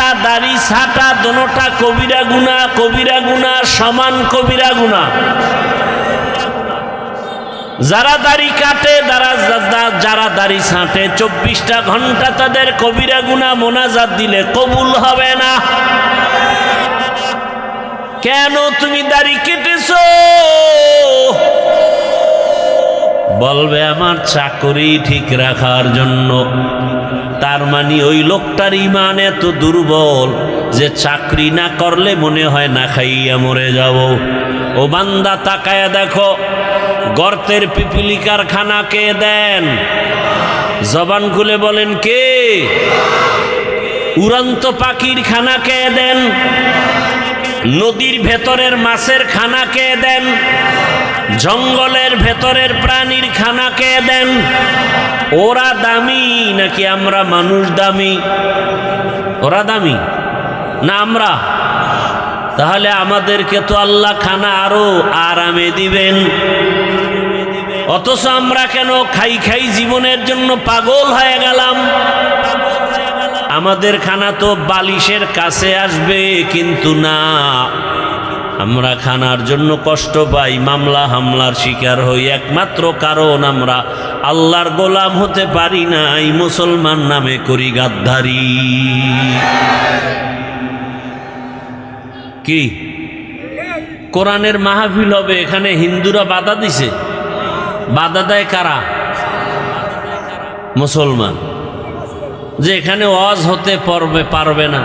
কাটা দাড়ি ছাটা দোনোটা কবিরা গুনাহ সমান কবিরা গুনাহ। যারা দাড়ি কাটে যারা দাড়ি ছাঁটে 24টা ঘন্টা তাদের কবিরা গুনাহ মোনাজাত দিলে কবুল হবে না। কেন তুমি দাড়ি কেটেছো? বলবে আমার চাকরি ঠিক রাখার জন্য। তার মানে ওই লোকটার ঈমান এত দুর্বল যে চাকরি না করলে মনে হয় না খাইয়া মরে যাব। ও বান্দা তাকায়া দেখো, গর্তের পিপিলিকার খানা কে দেন? জবান খুলে বলেন কে? উড়ন্ত পাখির খানা কে দেন? নদীর ভেতরের মাছের খানা কে দেন? জঙ্গলের ভেতরের প্রাণীর খানা কে দেন? ওরা দামি নাকি আমরা মানুষ দামি? ওরা দামি না আমরা? তাহলে আমাদেরকে তো আল্লাহ খানা আরো আরামে দিবেন, অথচ আমরা কেন খাই জীবনের জন্য পাগল হয়ে গেলাম? আমাদের খানা তো বালিশের কাছে আসবে, কিন্তু না, আমরা খানার জন্য কষ্ট পাই, মামলা হামলার শিকার হই, একমাত্র কারণ আমরা আল্লাহর গোলাম হতে পারি নাই, মুসলমান নামে করি গাদ্দারি। কি কোরআনের মাহফিল হবে, এখানে হিন্দুরা বাধা দিছে? বাধা দেয় কারা? মুসলমান। যে এখানে ওয়াজ হতে পারবে না,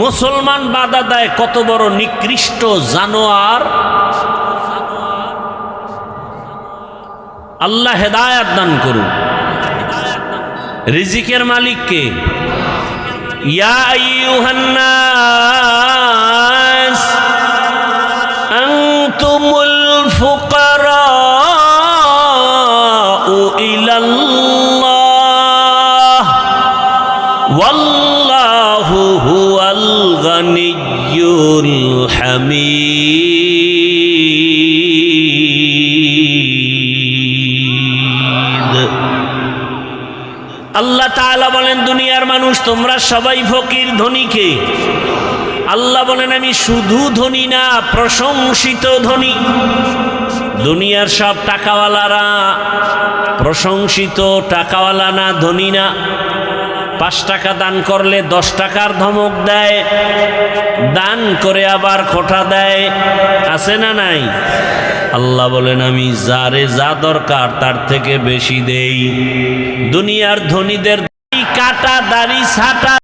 মুসলমান বাধা দেয়। কত বড় নিকৃষ্ট জানোয়ার! আল্লাহ হেদায়েত দান করুন। রিজিকের মালিক কে? ইয়া আইয়ুহান নাস আনতুমুল ফুকারাউ ইলাল্লাহ ওয়াল্লাহু হুয়াল গানিয়্যুল হামিদ। আল্লাহ তাআলা বলেন, দুনিয়ার মানুষ তোমরা সবাই ফকির, ধনী কে? আল্লাহ বলেন, আমি শুধু ধনী না, প্রশংসিত ধনী। দুনিয়ার সব টাকাওয়ালারা প্রশংসিত টাকাওয়ালা না, ধনী না। 5 টাকা দান করলে 10 টাকার ধমক দেয়, দান করে আবার খোঁটা দেয়, আছে না নাই? আল্লাহ বলেন, আমি যারে যা দরকার তার থেকে বেশি দেই। দুনিয়ার ধনীদের কাটা দাড়ি ছাটা